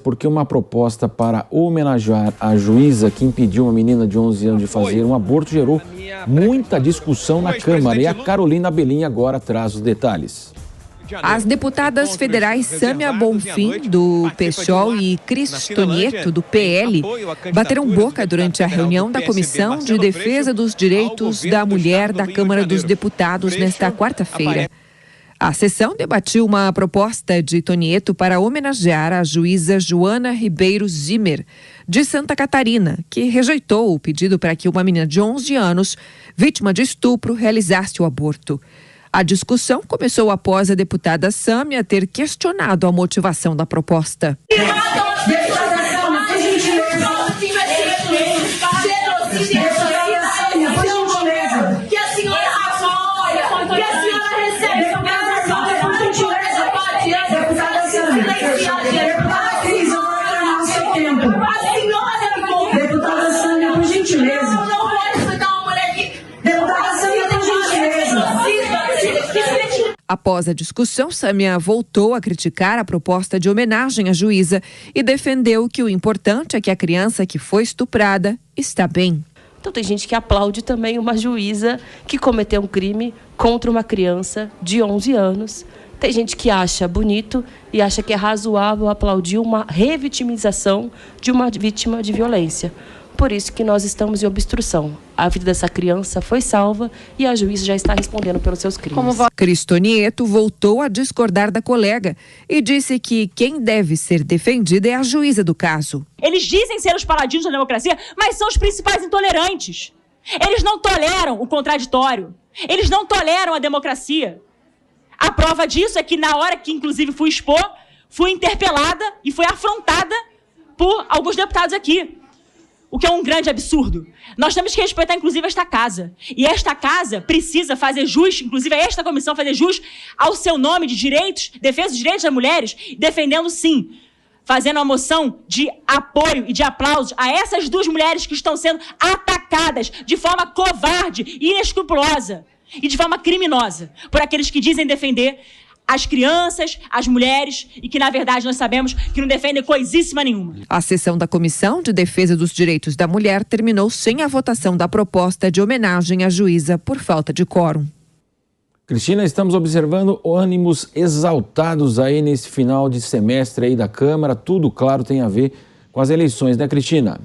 porque uma proposta para homenagear a juíza que impediu uma menina de 11 anos de fazer um aborto gerou muita discussão na Câmara. E a Carolina Belim agora traz os detalhes. As deputadas federais Sâmia Bonfim, do PSOL, e Cris Tonieto, do PL, bateram boca durante a reunião da Comissão de Defesa dos Direitos da Mulher da Câmara dos Deputados nesta quarta-feira. A sessão debatiu uma proposta de Tonieto para homenagear a juíza Joana Ribeiro Zimmer, de Santa Catarina, que rejeitou o pedido para que uma menina de 11 anos, vítima de estupro, realizasse o aborto. A discussão começou após a deputada Sâmia ter questionado a motivação da proposta. Após a discussão, Sâmia voltou a criticar a proposta de homenagem à juíza e defendeu que o importante é que a criança que foi estuprada está bem. Então tem gente que aplaude também uma juíza que cometeu um crime contra uma criança de 11 anos. Tem gente que acha bonito e acha que é razoável aplaudir uma revitimização de uma vítima de violência. Por isso que nós estamos em obstrução. A vida dessa criança foi salva e a juíza já está respondendo pelos seus crimes. Cris Tonieto voltou a discordar da colega e disse que quem deve ser defendida é a juíza do caso. Eles dizem ser os paladinos da democracia, mas são os principais intolerantes. Eles não toleram o contraditório. Eles não toleram a democracia. A prova disso é que na hora que, inclusive, fui expor, fui interpelada e fui afrontada por alguns deputados aqui. O que é um grande absurdo. Nós temos que respeitar, inclusive, esta casa. E esta casa precisa fazer jus, inclusive esta comissão fazer jus ao seu nome de direitos, defesa dos direitos das mulheres, defendendo, sim, fazendo uma moção de apoio e de aplausos a essas duas mulheres que estão sendo atacadas de forma covarde e inescrupulosa e de forma criminosa por aqueles que dizem defender as crianças, as mulheres, e que, na verdade, nós sabemos que não defendem coisíssima nenhuma. A sessão da Comissão de Defesa dos Direitos da Mulher terminou sem a votação da proposta de homenagem à juíza por falta de quórum. Cristina, estamos observando ânimos exaltados aí nesse final de semestre aí da Câmara. Tudo, claro, tem a ver com as eleições, né, Cristina?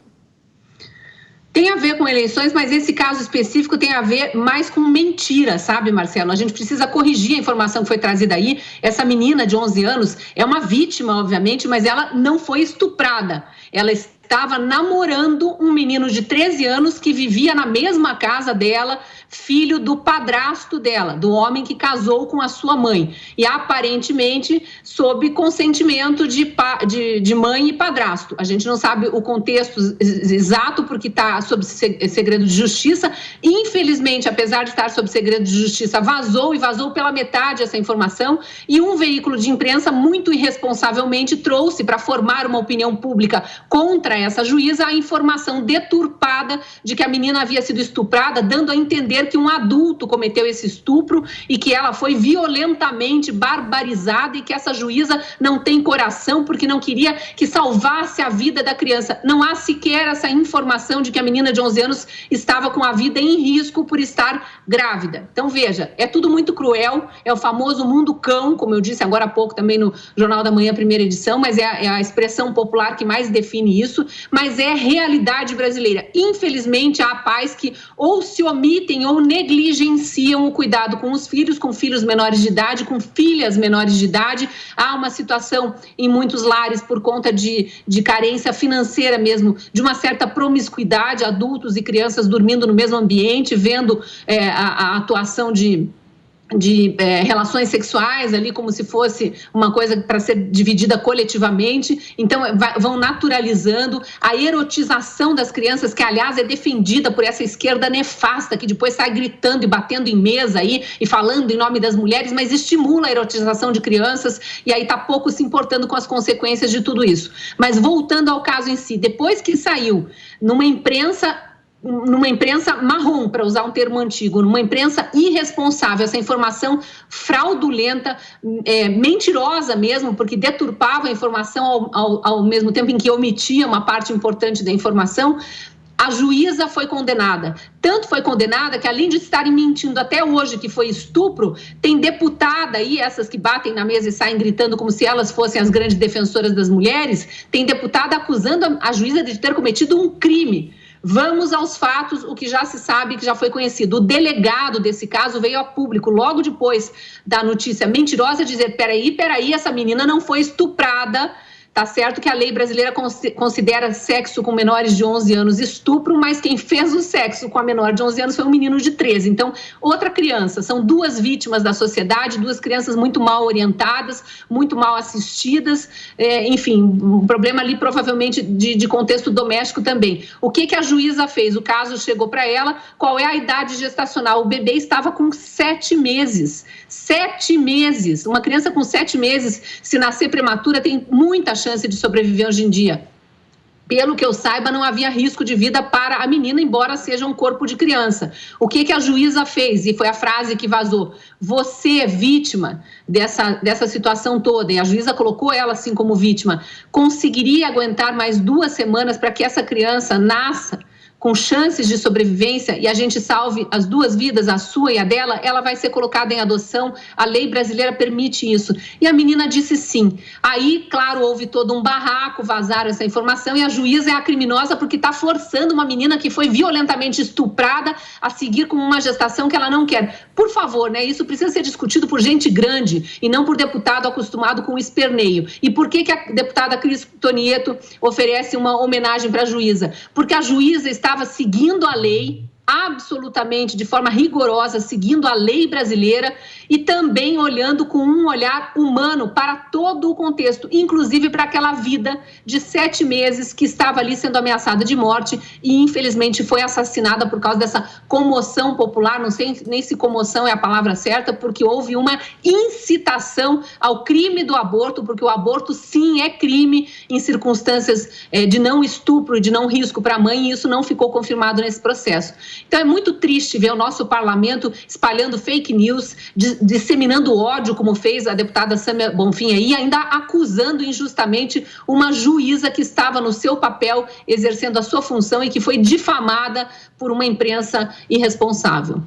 Tem a ver com eleições, mas esse caso específico tem a ver mais com mentira, sabe, Marcelo? A gente precisa corrigir a informação que foi trazida aí. Essa menina de 11 anos é uma vítima, obviamente, mas ela não foi estuprada. Ela estava namorando um menino de 13 anos que vivia na mesma casa dela, filho do padrasto dela, do homem que casou com a sua mãe. E aparentemente sob consentimento de mãe e padrasto. A gente não sabe o contexto exato porque está sob segredo de justiça. Infelizmente, apesar de estar sob segredo de justiça, vazou pela metade essa informação e um veículo de imprensa muito irresponsavelmente trouxe para formar uma opinião pública contra essa juíza a informação deturpada de que a menina havia sido estuprada, dando a entender que um adulto cometeu esse estupro e que ela foi violentamente barbarizada e que essa juíza não tem coração porque não queria que salvasse a vida da criança. Não há sequer essa informação de que a menina de 11 anos estava com a vida em risco por estar grávida. Então, veja, é tudo muito cruel, é o famoso mundo cão, como eu disse agora há pouco também no Jornal da Manhã, primeira edição, mas é a expressão popular que mais define isso, mas é realidade brasileira. Infelizmente, há pais que ou se omitem ou negligenciam o cuidado com os filhos, com filhos menores de idade, com filhas menores de idade. Há uma situação em muitos lares por conta de carência financeira mesmo, de uma certa promiscuidade, adultos e crianças dormindo no mesmo ambiente, vendo a atuação de relações sexuais ali como se fosse uma coisa para ser dividida coletivamente. Então vão naturalizando a erotização das crianças, que aliás é defendida por essa esquerda nefasta que depois sai gritando e batendo em mesa aí e falando em nome das mulheres, mas estimula a erotização de crianças e aí está pouco se importando com as consequências de tudo isso. Mas voltando ao caso em si, depois que saiu numa imprensa numa imprensa marrom, para usar um termo antigo, numa imprensa irresponsável, essa informação fraudulenta, mentirosa mesmo, porque deturpava a informação ao mesmo tempo em que omitia uma parte importante da informação. A juíza foi condenada. Tanto foi condenada que, além de estarem mentindo até hoje que foi estupro, tem deputada aí, essas que batem na mesa e saem gritando como se elas fossem as grandes defensoras das mulheres, tem deputada acusando a juíza de ter cometido um crime. Vamos aos fatos, o que já se sabe, que já foi conhecido. O delegado desse caso veio a público logo depois da notícia mentirosa dizer: peraí, essa menina não foi estuprada. Tá certo que a lei brasileira considera sexo com menores de 11 anos estupro, mas quem fez o sexo com a menor de 11 anos foi um menino de 13. Então, outra criança. São duas vítimas da sociedade, duas crianças muito mal orientadas, muito mal assistidas. Enfim, um problema ali provavelmente de contexto doméstico também. O que a juíza fez? O caso chegou para ela. Qual é a idade gestacional? O bebê estava com 7 meses. 7 meses. Uma criança com 7 meses, se nascer prematura, tem muita chance de sobreviver hoje em dia. Pelo que eu saiba, não havia risco de vida para a menina, embora seja um corpo de criança. O que a juíza fez? E foi a frase que vazou: você é vítima dessa situação toda. E a juíza colocou ela assim como vítima. Conseguiria aguentar mais 2 semanas para que essa criança nasça com chances de sobrevivência e a gente salve as 2 vidas, a sua e a dela? Ela vai ser colocada em adoção, a lei brasileira permite isso. E a menina disse sim. Aí, claro, houve todo um barraco, vazaram essa informação e a juíza é a criminosa porque está forçando uma menina que foi violentamente estuprada a seguir com uma gestação que ela não quer. Por favor, né? Isso precisa ser discutido por gente grande e não por deputado acostumado com o esperneio. E por que a deputada Cristonieto oferece uma homenagem para a juíza? Porque a juíza estava seguindo a lei, absolutamente, de forma rigorosa, seguindo a lei brasileira e também olhando com um olhar humano para todo o contexto, inclusive para aquela vida de 7 meses que estava ali sendo ameaçada de morte e infelizmente foi assassinada por causa dessa comoção popular. Não sei nem se comoção é a palavra certa, porque houve uma incitação ao crime do aborto, porque o aborto sim é crime em circunstâncias de não estupro e de não risco para a mãe, e isso não ficou confirmado nesse processo. Então é muito triste ver o nosso parlamento espalhando fake news, disseminando ódio, como fez a deputada Sâmia Bonfim aí, ainda acusando injustamente uma juíza que estava no seu papel, exercendo a sua função e que foi difamada por uma imprensa irresponsável.